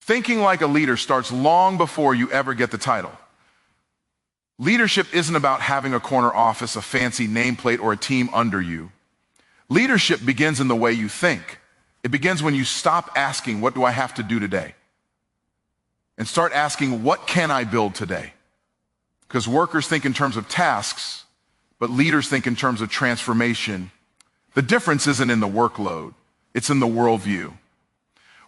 Thinking like a leader starts long before you ever get the title. Leadership isn't about having a corner office, a fancy nameplate, or a team under you. Leadership begins in the way you think. It begins when you stop asking, what do I have to do today? And start asking, what can I build today? Because workers think in terms of tasks, but leaders think in terms of transformation. The difference isn't in the workload, it's in the worldview.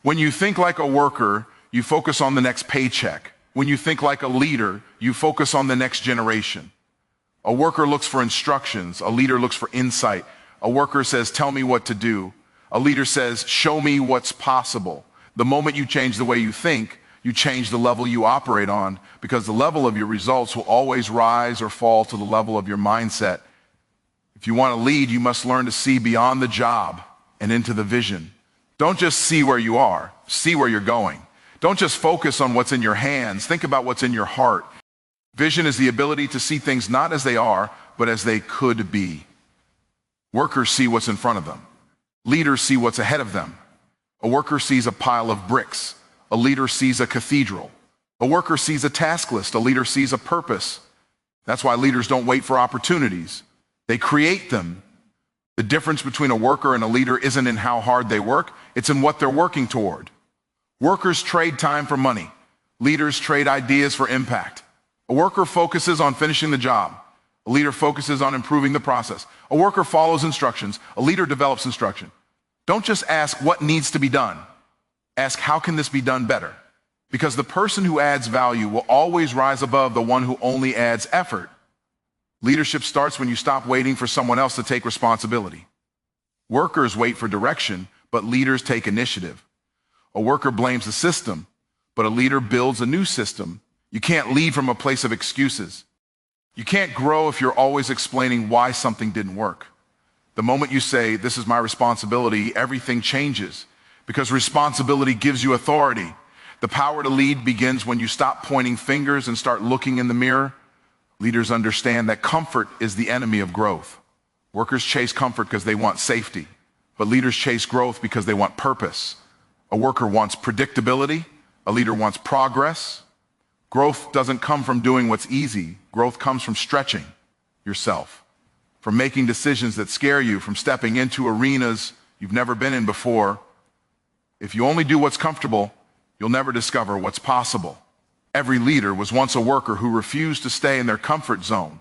When you think like a worker, you focus on the next paycheck. When you think like a leader, you focus on the next generation. A worker looks for instructions, a leader looks for insight. A worker says, tell me what to do. A leader says, show me what's possible. The moment you change the way you think, you change the level you operate on, because the level of your results will always rise or fall to the level of your mindset. If you want to lead, you must learn to see beyond the job and into the vision. Don't just see where you are, see where you're going. Don't just focus on what's in your hands, think about what's in your heart. Vision is the ability to see things not as they are, but as they could be. Workers see what's in front of them. Leaders see what's ahead of them. A worker sees a pile of bricks. A leader sees a cathedral. A worker sees a task list. A leader sees a purpose. That's why leaders don't wait for opportunities. They create them. The difference between a worker and a leader isn't in how hard they work. It's in what they're working toward. Workers trade time for money. Leaders trade ideas for impact. A worker focuses on finishing the job. A leader focuses on improving the process. A worker follows instructions. A leader develops instruction. Don't just ask what needs to be done. Ask how can this be done better? Because the person who adds value will always rise above the one who only adds effort. Leadership starts when you stop waiting for someone else to take responsibility. Workers wait for direction, but leaders take initiative. A worker blames the system, but a leader builds a new system. You can't lead from a place of excuses. You can't grow if you're always explaining why something didn't work. The moment you say, this is my responsibility, everything changes, because responsibility gives you authority. The power to lead begins when you stop pointing fingers and start looking in the mirror. Leaders understand that comfort is the enemy of growth. Workers chase comfort because they want safety, but leaders chase growth because they want purpose. A worker wants predictability. A leader wants progress. Growth doesn't come from doing what's easy. Growth comes from stretching yourself, from making decisions that scare you, from stepping into arenas you've never been in before. If you only do what's comfortable, you'll never discover what's possible. Every leader was once a worker who refused to stay in their comfort zone.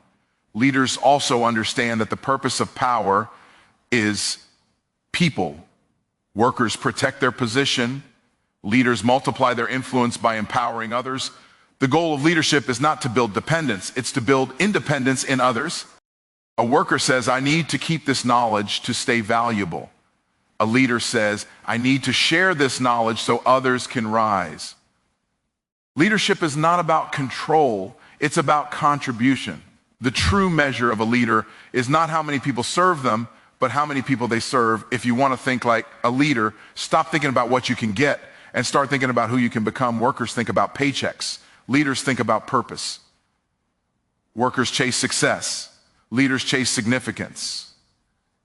Leaders also understand that the purpose of power is people. Workers protect their position. Leaders multiply their influence by empowering others. The goal of leadership is not to build dependence, it's to build independence in others. A worker says, I need to keep this knowledge to stay valuable. A leader says, I need to share this knowledge so others can rise. Leadership is not about control, it's about contribution. The true measure of a leader is not how many people serve them, but how many people they serve. If you want to think like a leader, stop thinking about what you can get and start thinking about who you can become. Workers think about paychecks. Leaders think about purpose. Workers chase success. Leaders chase significance.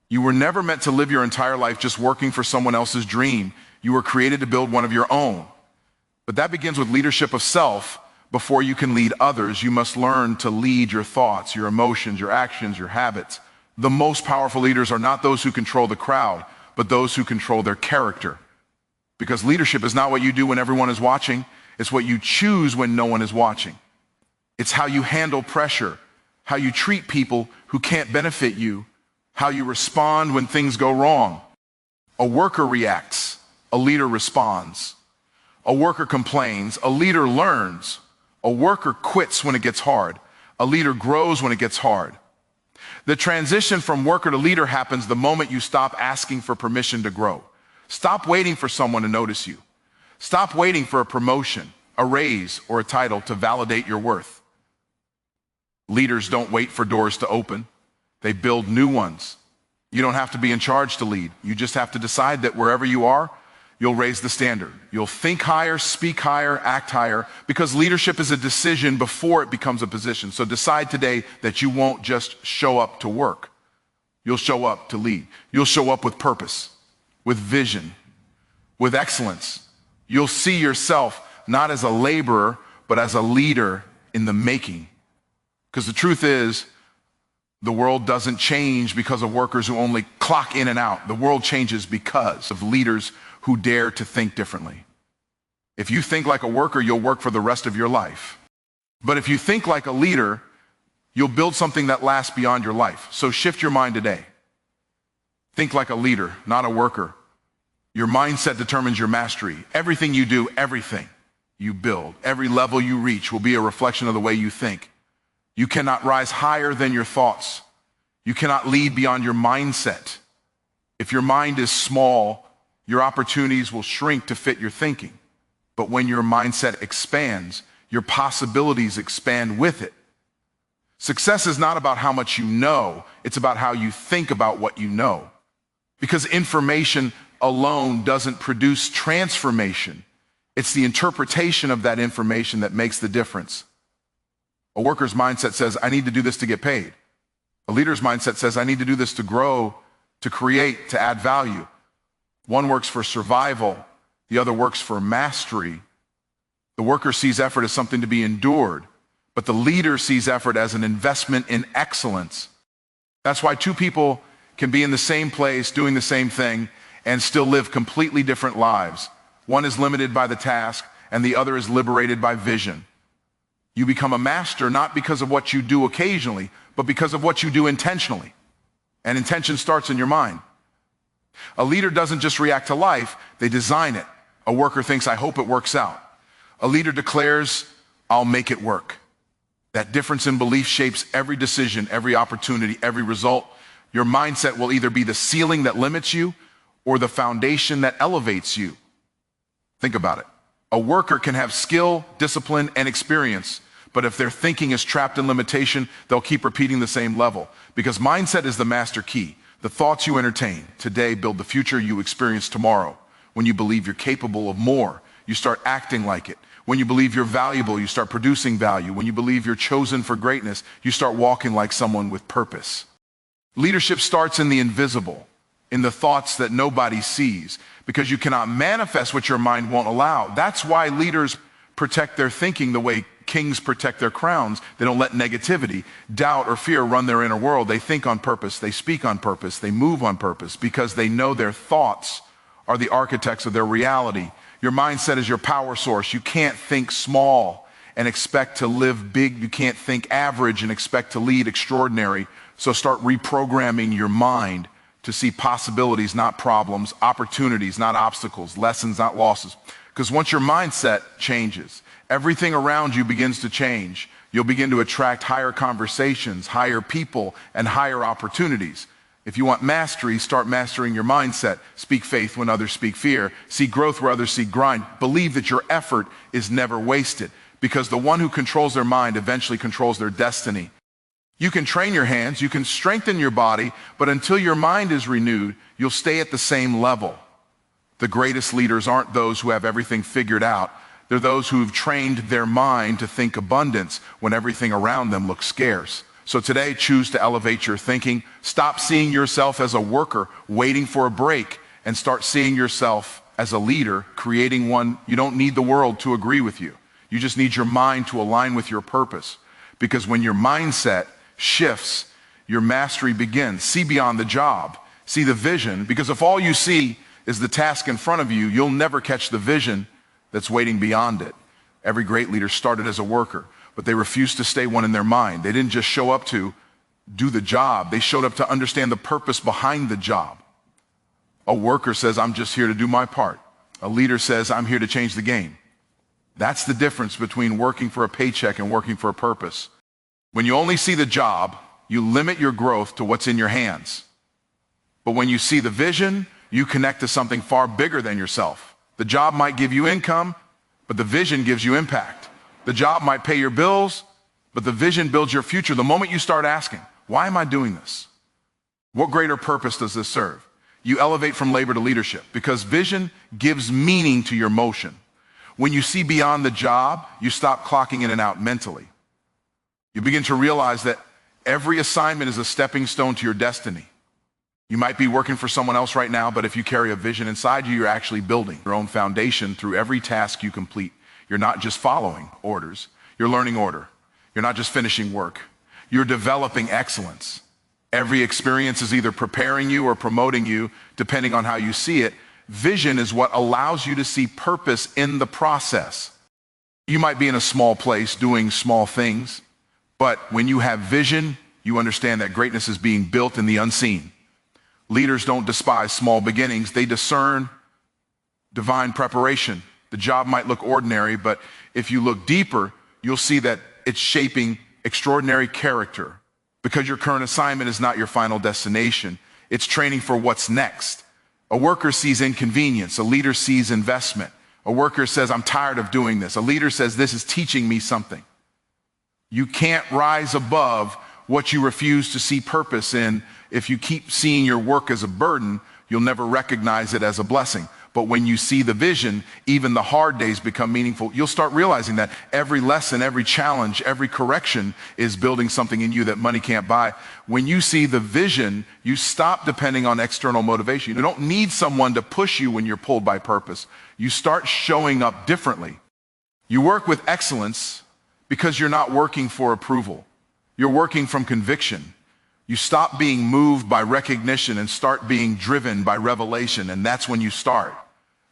You were never meant to live your entire life just working for someone else's dream. You were created to build one of your own. But that begins with leadership of self. Before you can lead others, you must learn to lead your thoughts, your emotions, your actions, your habits. The most powerful leaders are not those who control the crowd, but those who control their character. Because leadership is not what you do when everyone is watching. It's what you choose when no one is watching. It's how you handle pressure, how you treat people who can't benefit you, how you respond when things go wrong. A worker reacts, a leader responds. A worker complains, a leader learns. A worker quits when it gets hard. A leader grows when it gets hard. The transition from worker to leader happens the moment you stop asking for permission to grow. Stop waiting for someone to notice you. Stop waiting for a promotion, a raise, or a title to validate your worth. Leaders don't wait for doors to open. They build new ones. You don't have to be in charge to lead. You just have to decide that wherever you are, you'll raise the standard. You'll think higher, speak higher, act higher, because leadership is a decision before it becomes a position. So decide today that you won't just show up to work. You'll show up to lead. You'll show up with purpose, with vision, with excellence. You'll see yourself not as a laborer, but as a leader in the making. Because the truth is, the world doesn't change because of workers who only clock in and out. The world changes because of leaders who dare to think differently. If you think like a worker, you'll work for the rest of your life. But if you think like a leader, you'll build something that lasts beyond your life. So shift your mind today. Think like a leader, not a worker. Your mindset determines your mastery. Everything you do, everything you build, every level you reach will be a reflection of the way you think. You cannot rise higher than your thoughts. You cannot lead beyond your mindset. If your mind is small, your opportunities will shrink to fit your thinking. But when your mindset expands, your possibilities expand with it. Success is not about how much you know, it's about how you think about what you know. Because information alone doesn't produce transformation. It's the interpretation of that information that makes the difference. A worker's mindset says, I need to do this to get paid. A leader's mindset says, I need to do this to grow, to create, to add value. One works for survival, the other works for mastery. The worker sees effort as something to be endured, but the leader sees effort as an investment in excellence. That's why two people can be in the same place, doing the same thing, and still live completely different lives. One is limited by the task, and the other is liberated by vision. You become a master not because of what you do occasionally, but because of what you do intentionally. And intention starts in your mind. A leader doesn't just react to life, they design it. A worker thinks, I hope it works out. A leader declares, I'll make it work. That difference in belief shapes every decision, every opportunity, every result. Your mindset will either be the ceiling that limits you or the foundation that elevates you. Think about it. A worker can have skill, discipline, and experience, but if their thinking is trapped in limitation, they'll keep repeating the same level. Because mindset is the master key. The thoughts you entertain today build the future you experience tomorrow. When you believe you're capable of more, you start acting like it. When you believe you're valuable, you start producing value. When you believe you're chosen for greatness, you start walking like someone with purpose. Leadership starts in the invisible, in the thoughts that nobody sees, because you cannot manifest what your mind won't allow. That's why leaders protect their thinking the way kings protect their crowns. They don't let negativity, doubt, or fear run their inner world. They think on purpose, they speak on purpose, they move on purpose, because they know their thoughts are the architects of their reality. Your mindset is your power source. You can't think small and expect to live big. You can't think average and expect to lead extraordinary. So start reprogramming your mind to see possibilities, not problems, opportunities, not obstacles, lessons, not losses. Because once your mindset changes, everything around you begins to change. You'll begin to attract higher conversations, higher people, and higher opportunities. If you want mastery, start mastering your mindset. Speak faith when others speak fear. See growth where others see grind. Believe that your effort is never wasted, because the one who controls their mind eventually controls their destiny. You can train your hands, you can strengthen your body, but until your mind is renewed, you'll stay at the same level. The greatest leaders aren't those who have everything figured out. They're those who've trained their mind to think abundance when everything around them looks scarce. So today, choose to elevate your thinking. Stop seeing yourself as a worker waiting for a break, and start seeing yourself as a leader, creating one. You don't need the world to agree with you. You just need your mind to align with your purpose. Because when your mindset shifts, your mastery begins. See beyond the job. See the vision. Because if all you see is the task in front of you, you'll never catch the vision that's waiting beyond it. Every great leader started as a worker, but they refused to stay one in their mind. They didn't just show up to do the job. They showed up to understand the purpose behind the job. A worker says, I'm just here to do my part. A leader says, I'm here to change the game. That's the difference between working for a paycheck and working for a purpose. When you only see the job, you limit your growth to what's in your hands. But when you see the vision, you connect to something far bigger than yourself. The job might give you income, but the vision gives you impact. The job might pay your bills, but the vision builds your future. The moment you start asking, why am I doing this? What greater purpose does this serve? You elevate from labor to leadership, because vision gives meaning to your motion. When you see beyond the job, you stop clocking in and out mentally. You begin to realize that every assignment is a stepping stone to your destiny. You might be working for someone else right now, but if you carry a vision inside you, you're actually building your own foundation through every task you complete. You're not just following orders, you're learning order. You're not just finishing work, you're developing excellence. Every experience is either preparing you or promoting you, depending on how you see it. Vision is what allows you to see purpose in the process. You might be in a small place doing small things, but when you have vision, you understand that greatness is being built in the unseen. Leaders don't despise small beginnings, they discern divine preparation. The job might look ordinary, but if you look deeper, you'll see that it's shaping extraordinary character. Because your current assignment is not your final destination, it's training for what's next. A worker sees inconvenience, a leader sees investment. A worker says, I'm tired of doing this. A leader says, this is teaching me something. You can't rise above what you refuse to see purpose in. If you keep seeing your work as a burden, you'll never recognize it as a blessing. But when you see the vision, even the hard days become meaningful. You'll start realizing that every lesson, every challenge, every correction is building something in you that money can't buy. When you see the vision, you stop depending on external motivation. You don't need someone to push you when you're pulled by purpose. You start showing up differently. You work with excellence because you're not working for approval. You're working from conviction. You stop being moved by recognition and start being driven by revelation, and that's when you start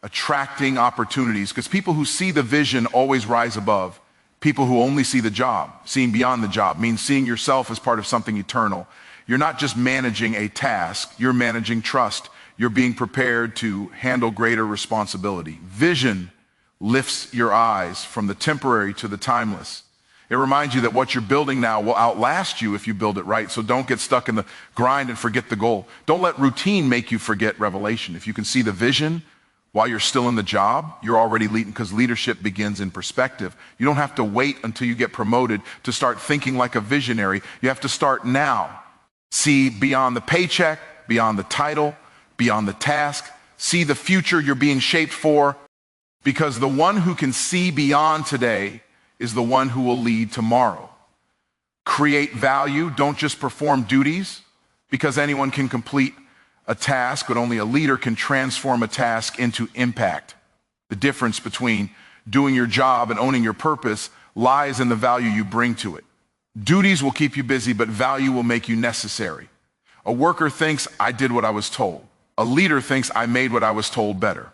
attracting opportunities, because people who see the vision always rise above. People who only see the job, seeing beyond the job, means seeing yourself as part of something eternal. You're not just managing a task, you're managing trust. You're being prepared to handle greater responsibility. Vision lifts your eyes from the temporary to the timeless. It reminds you that what you're building now will outlast you if you build it right. So don't get stuck in the grind and forget the goal. Don't let routine make you forget revelation. If you can see the vision while you're still in the job, you're already leading, because leadership begins in perspective. You don't have to wait until you get promoted to start thinking like a visionary. You have to start now. See beyond the paycheck, beyond the title, beyond the task. See the future you're being shaped for, because the one who can see beyond today is the one who will lead tomorrow. Create value, don't just perform duties, because anyone can complete a task, but only a leader can transform a task into impact. The difference between doing your job and owning your purpose lies in the value you bring to it. Duties will keep you busy, but value will make you necessary. A worker thinks, I did what I was told. A leader thinks, I made what I was told better.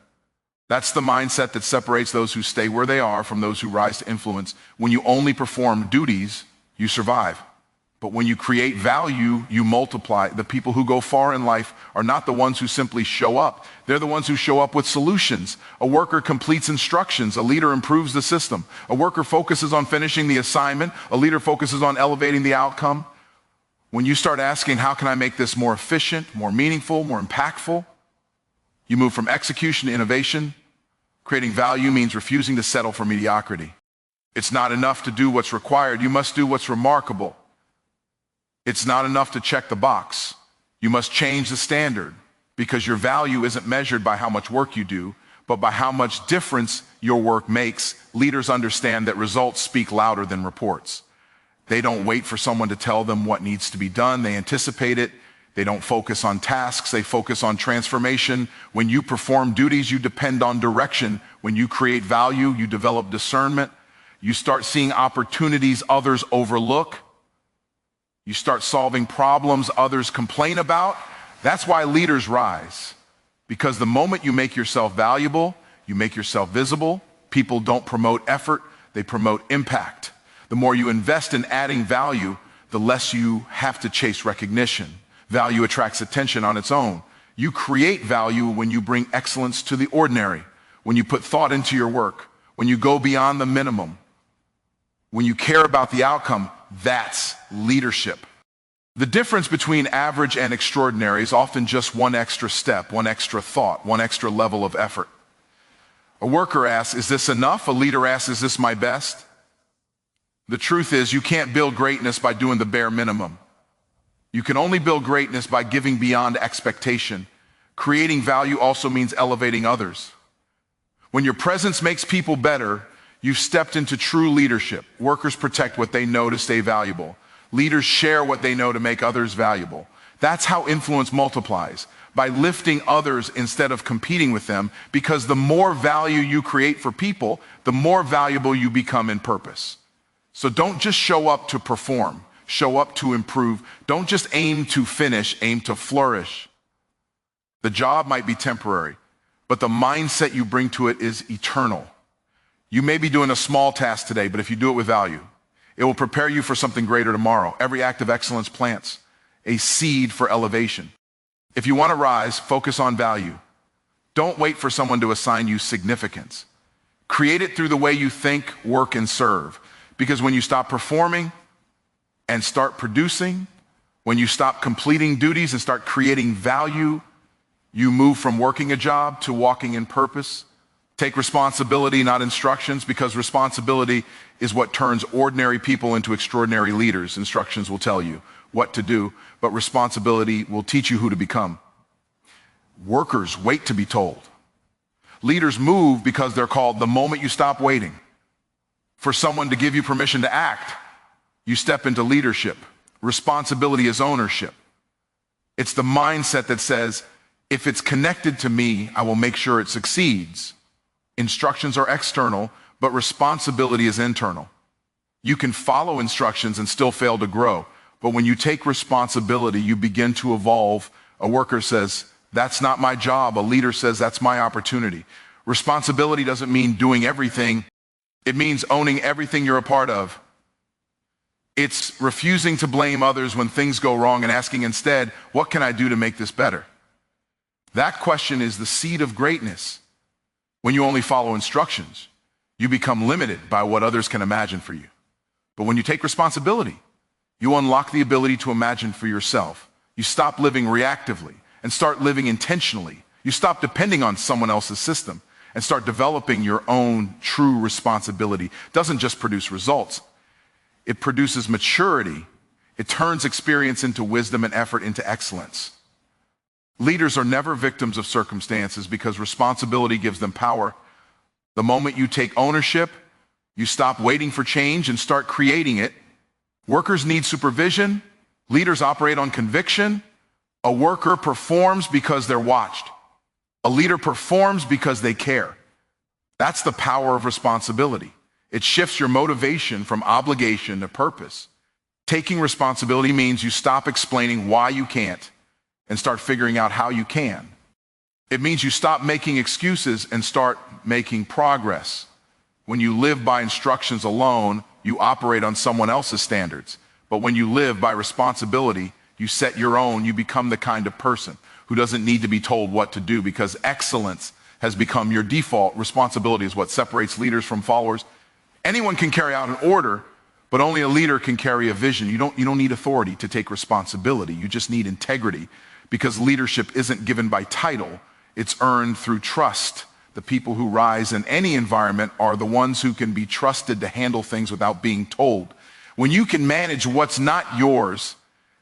That's the mindset that separates those who stay where they are from those who rise to influence. When you only perform duties, you survive. But when you create value, you multiply. The people who go far in life are not the ones who simply show up. They're the ones who show up with solutions. A worker completes instructions. A leader improves the system. A worker focuses on finishing the assignment. A leader focuses on elevating the outcome. When you start asking, how can I make this more efficient, more meaningful, more impactful? You move from execution to innovation. Creating value means refusing to settle for mediocrity. It's not enough to do what's required. You must do what's remarkable. It's not enough to check the box. You must change the standard, because your value isn't measured by how much work you do, but by how much difference your work makes. Leaders understand that results speak louder than reports. They don't wait for someone to tell them what needs to be done. They anticipate it. They don't focus on tasks. They focus on transformation. When you perform duties, you depend on direction. When you create value, you develop discernment. You start seeing opportunities others overlook. You start solving problems others complain about. That's why leaders rise. Because the moment you make yourself valuable, you make yourself visible. People don't promote effort, they promote impact. The more you invest in adding value, the less you have to chase recognition. Value attracts attention on its own. You create value when you bring excellence to the ordinary, when you put thought into your work, when you go beyond the minimum, when you care about the outcome. That's leadership. The difference between average and extraordinary is often just one extra step, one extra thought, one extra level of effort. A worker asks, is this enough? A leader asks, is this my best? The truth is, you can't build greatness by doing the bare minimum. You can only build greatness by giving beyond expectation. Creating value also means elevating others. When your presence makes people better, you've stepped into true leadership. Workers protect what they know to stay valuable. Leaders share what they know to make others valuable. That's how influence multiplies, by lifting others instead of competing with them, because the more value you create for people, the more valuable you become in purpose. So don't just show up to perform, show up to improve. Don't just aim to finish, aim to flourish. The job might be temporary, but the mindset you bring to it is eternal. You may be doing a small task today, but if you do it with value, it will prepare you for something greater tomorrow. Every act of excellence plants a seed for elevation. If you want to rise, focus on value. Don't wait for someone to assign you significance. Create it through the way you think, work, and serve. Because when you stop performing and start producing, when you stop completing duties and start creating value, you move from working a job to walking in purpose. Take responsibility, not instructions, because responsibility is what turns ordinary people into extraordinary leaders. Instructions will tell you what to do, but responsibility will teach you who to become. Workers wait to be told. Leaders move because they're called. The moment you stop waiting for someone to give you permission to act, you step into leadership. Responsibility is ownership. It's the mindset that says, if it's connected to me, I will make sure it succeeds. Instructions are external, but responsibility is internal. You can follow instructions and still fail to grow. But when you take responsibility, you begin to evolve. A worker says, that's not my job. A leader says, that's my opportunity. Responsibility doesn't mean doing everything. It means owning everything you're a part of. It's refusing to blame others when things go wrong and asking instead, what can I do to make this better? That question is the seed of greatness. When you only follow instructions, you become limited by what others can imagine for you. But when you take responsibility, you unlock the ability to imagine for yourself. You stop living reactively and start living intentionally. You stop depending on someone else's system and start developing your own true responsibility. It doesn't just produce results. It produces maturity. It turns experience into wisdom and effort into excellence. Leaders are never victims of circumstances because responsibility gives them power. The moment you take ownership, you stop waiting for change and start creating it. Workers need supervision. Leaders operate on conviction. A worker performs because they're watched. A leader performs because they care. That's the power of responsibility. It shifts your motivation from obligation to purpose. Taking responsibility means you stop explaining why you can't and start figuring out how you can. It means you stop making excuses and start making progress. When you live by instructions alone, you operate on someone else's standards. But when you live by responsibility, you set your own. You become the kind of person who doesn't need to be told what to do because excellence has become your default. Responsibility is what separates leaders from followers. Anyone can carry out an order, but only a leader can carry a vision. You don't need authority to take responsibility. You just need integrity, because leadership isn't given by title. It's earned through trust. The people who rise in any environment are the ones who can be trusted to handle things without being told. When you can manage what's not yours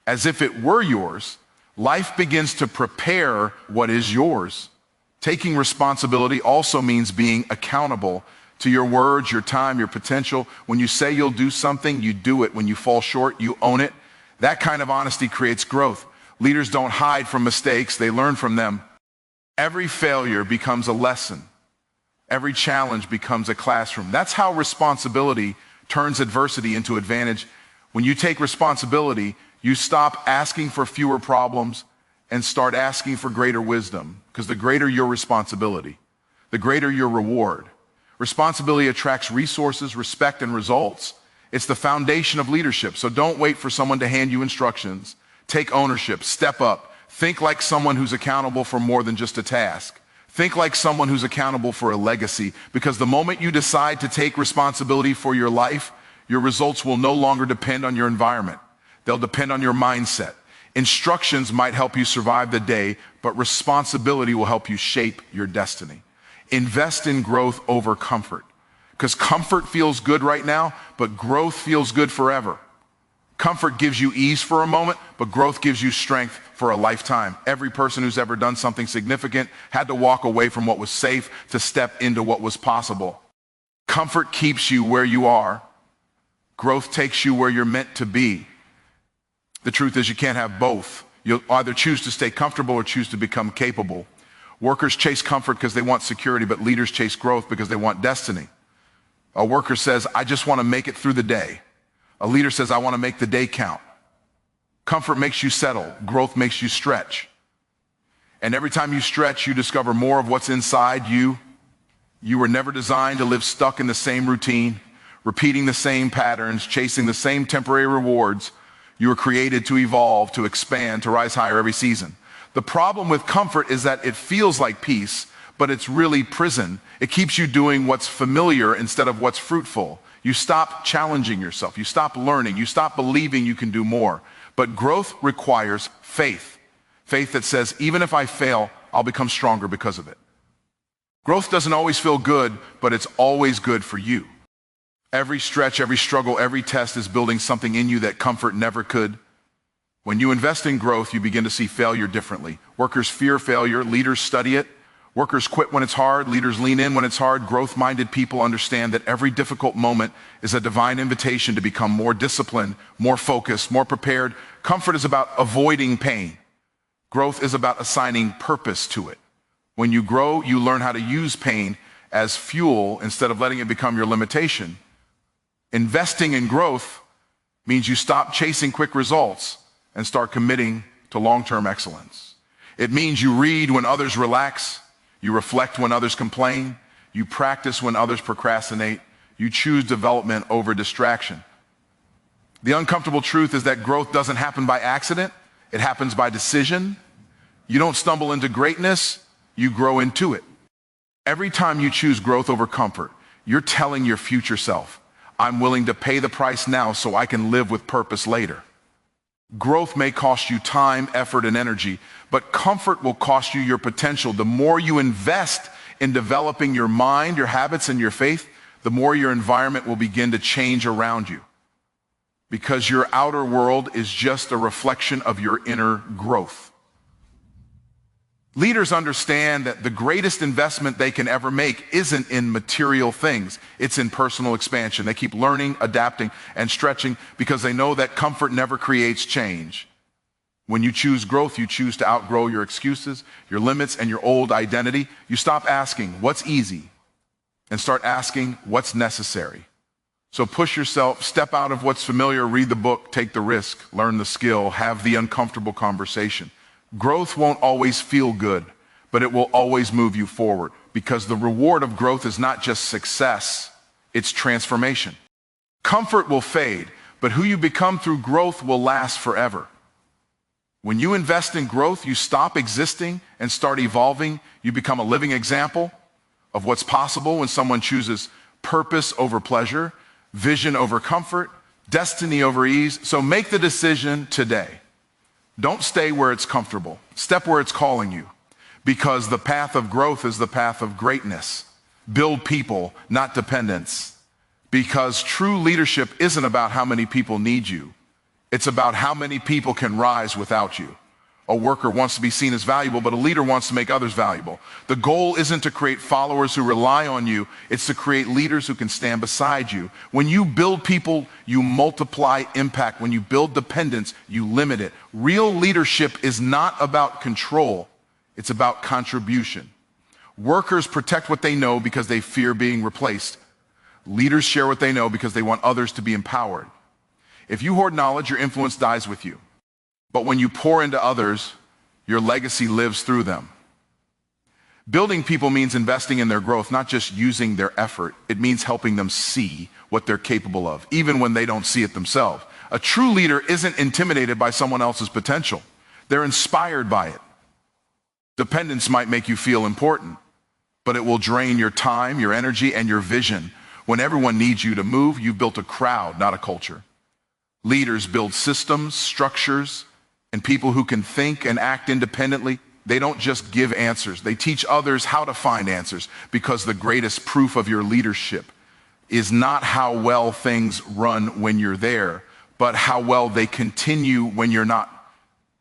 as if it were yours, life begins to prepare what is yours. Taking responsibility also means being accountable to your words, your time, your potential. When you say you'll do something, you do it. When you fall short, you own it. That kind of honesty creates growth. Leaders don't hide from mistakes, they learn from them. Every failure becomes a lesson. Every challenge becomes a classroom. That's how responsibility turns adversity into advantage. When you take responsibility, you stop asking for fewer problems and start asking for greater wisdom, because the greater your responsibility, the greater your reward. Responsibility attracts resources, respect, and results. It's the foundation of leadership. So don't wait for someone to hand you instructions. Take ownership, step up, think like someone who's accountable for more than just a task. Think like someone who's accountable for a legacy, because the moment you decide to take responsibility for your life, your results will no longer depend on your environment. They'll depend on your mindset. Instructions might help you survive the day, but responsibility will help you shape your destiny. Invest in growth over comfort, because comfort feels good right now, but growth feels good forever. Comfort gives you ease for a moment, but growth gives you strength for a lifetime. Every person who's ever done something significant had to walk away from what was safe to step into what was possible. Comfort keeps you where you are. Growth takes you where you're meant to be. The truth is, you can't have both. You'll either choose to stay comfortable or choose to become capable. Workers chase comfort because they want security, but leaders chase growth because they want destiny. A worker says, I just want to make it through the day. A leader says, I want to make the day count. Comfort makes you settle. Growth makes you stretch. And every time you stretch, you discover more of what's inside you. You were never designed to live stuck in the same routine, repeating the same patterns, chasing the same temporary rewards. You were created to evolve, to expand, to rise higher every season. The problem with comfort is that it feels like peace, but it's really prison. It keeps you doing what's familiar instead of what's fruitful. You stop challenging yourself. You stop learning. You stop believing you can do more. But growth requires faith. Faith that says, even if I fail, I'll become stronger because of it. Growth doesn't always feel good, but it's always good for you. Every stretch, every struggle, every test is building something in you that comfort never could. When you invest in growth, you begin to see failure differently. Workers fear failure, leaders study it. Workers quit when it's hard, leaders lean in when it's hard. Growth-minded people understand that every difficult moment is a divine invitation to become more disciplined, more focused, more prepared. Comfort is about avoiding pain. Growth is about assigning purpose to it. When you grow, you learn how to use pain as fuel instead of letting it become your limitation. Investing in growth means you stop chasing quick results and start committing to long-term excellence. It means you read when others relax, you reflect when others complain, you practice when others procrastinate, you choose development over distraction. The uncomfortable truth is that growth doesn't happen by accident, it happens by decision. You don't stumble into greatness, you grow into it. Every time you choose growth over comfort, you're telling your future self, I'm willing to pay the price now so I can live with purpose later. Growth may cost you time, effort, and energy, but comfort will cost you your potential. The more you invest in developing your mind, your habits, and your faith, the more your environment will begin to change around you. Because your outer world is just a reflection of your inner growth. Leaders understand that the greatest investment they can ever make isn't in material things. It's in personal expansion. They keep learning, adapting, and stretching because they know that comfort never creates change. When you choose growth, you choose to outgrow your excuses, your limits, and your old identity. You stop asking, what's easy? And start asking, what's necessary? So push yourself, step out of what's familiar, read the book, take the risk, learn the skill, have the uncomfortable conversation. Growth won't always feel good, but it will always move you forward because the reward of growth is not just success, it's transformation. Comfort will fade, but who you become through growth will last forever. When you invest in growth, you stop existing and start evolving. You become a living example of what's possible when someone chooses purpose over pleasure, vision over comfort, destiny over ease. So make the decision today. Don't stay where it's comfortable. Step where it's calling you, because the path of growth is the path of greatness. Build people, not dependence, because true leadership isn't about how many people need you. It's about how many people can rise without you. A worker wants to be seen as valuable, but a leader wants to make others valuable. The goal isn't to create followers who rely on you. It's to create leaders who can stand beside you. When you build people, you multiply impact. When you build dependence, you limit it. Real leadership is not about control. It's about contribution. Workers protect what they know because they fear being replaced. Leaders share what they know because they want others to be empowered. If you hoard knowledge, your influence dies with you. But when you pour into others, your legacy lives through them. Building people means investing in their growth, not just using their effort. It means helping them see what they're capable of, even when they don't see it themselves. A true leader isn't intimidated by someone else's potential. They're inspired by it. Dependence might make you feel important, but it will drain your time, your energy, and your vision. When everyone needs you to move, you've built a crowd, not a culture. Leaders build systems, structures, and people who can think and act independently. They don't just give answers. They teach others how to find answers, because the greatest proof of your leadership is not how well things run when you're there, but how well they continue when you're not.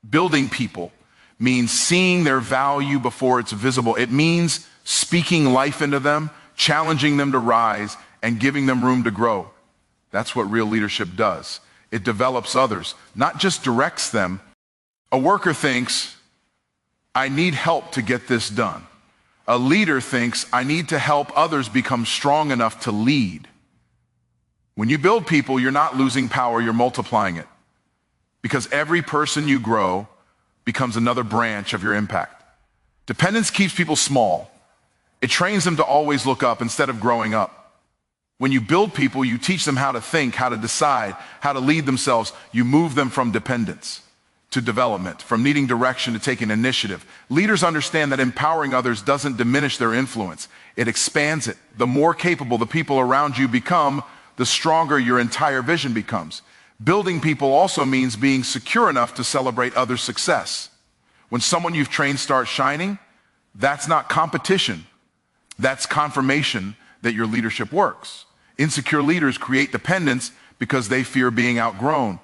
Building people means seeing their value before it's visible. It means speaking life into them, challenging them to rise, and giving them room to grow. That's what real leadership does. It develops others, not just directs them. A worker thinks, I need help to get this done. A leader thinks, I need to help others become strong enough to lead. When you build people, you're not losing power, you're multiplying it. Because every person you grow becomes another branch of your impact. Dependence keeps people small. It trains them to always look up instead of growing up. When you build people, you teach them how to think, how to decide, how to lead themselves. You move them from dependence to development, from needing direction to taking initiative. Leaders understand that empowering others doesn't diminish their influence. It expands it. The more capable the people around you become, the stronger your entire vision becomes. Building people also means being secure enough to celebrate others' success. When someone you've trained starts shining, that's not competition. That's confirmation that your leadership works. Insecure leaders create dependence because they fear being outgrown.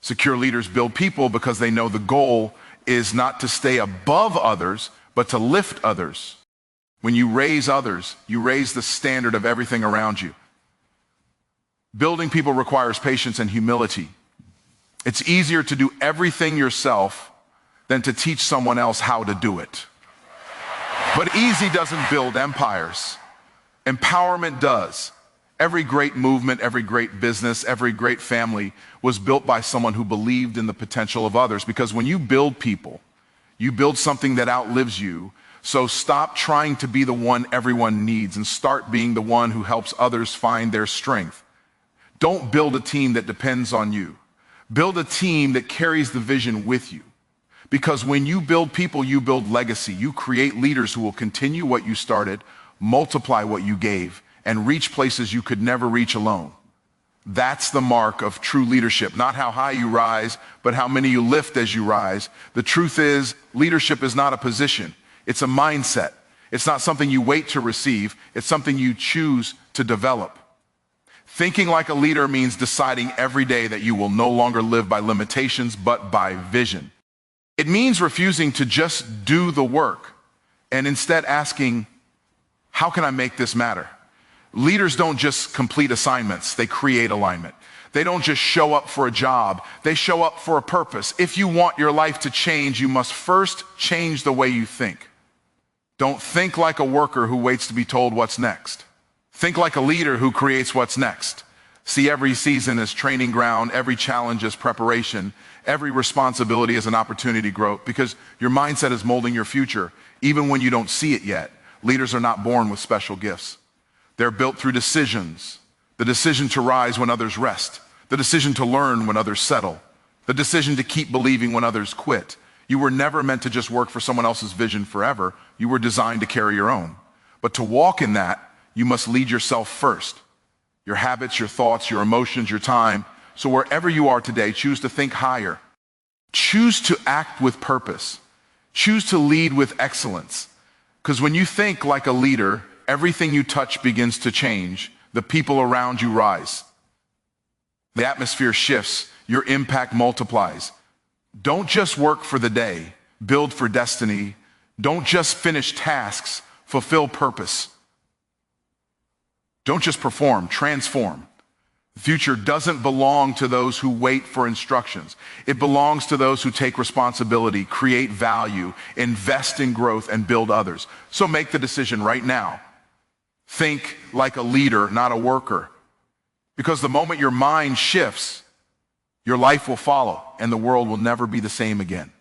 Secure leaders build people because they know the goal is not to stay above others, but to lift others. When you raise others, you raise the standard of everything around you. Building people requires patience and humility. It's easier to do everything yourself than to teach someone else how to do it. But easy doesn't build empires. Empowerment does. Every great movement, every great business, every great family was built by someone who believed in the potential of others. Because when you build people, you build something that outlives you. So stop trying to be the one everyone needs and start being the one who helps others find their strength. Don't build a team that depends on you. Build a team that carries the vision with you. Because when you build people, you build legacy. You create leaders who will continue what you started, multiply what you gave, and reach places you could never reach alone. That's the mark of true leadership. Not how high you rise, but how many you lift as you rise. The truth is, leadership is not a position. It's a mindset. It's not something you wait to receive. It's something you choose to develop. Thinking like a leader means deciding every day that you will no longer live by limitations, but by vision. It means refusing to just do the work and instead asking, how can I make this matter? Leaders don't just complete assignments, they create alignment. They don't just show up for a job, they show up for a purpose. If you want your life to change, you must first change the way you think. Don't think like a worker who waits to be told what's next. Think like a leader who creates what's next. See every season as training ground, every challenge as preparation, every responsibility as an opportunity to grow, because your mindset is molding your future, even when you don't see it yet. Leaders are not born with special gifts. They're built through decisions. The decision to rise when others rest. The decision to learn when others settle. The decision to keep believing when others quit. You were never meant to just work for someone else's vision forever. You were designed to carry your own. But to walk in that, you must lead yourself first. Your habits, your thoughts, your emotions, your time. So wherever you are today, choose to think higher. Choose to act with purpose. Choose to lead with excellence. Because when you think like a leader, everything you touch begins to change. The people around you rise. The atmosphere shifts. Your impact multiplies. Don't just work for the day. Build for destiny. Don't just finish tasks. Fulfill purpose. Don't just perform. Transform. The future doesn't belong to those who wait for instructions. It belongs to those who take responsibility, create value, invest in growth, and build others. So make the decision right now. Think like a leader, not a worker. Because the moment your mind shifts, your life will follow, and the world will never be the same again.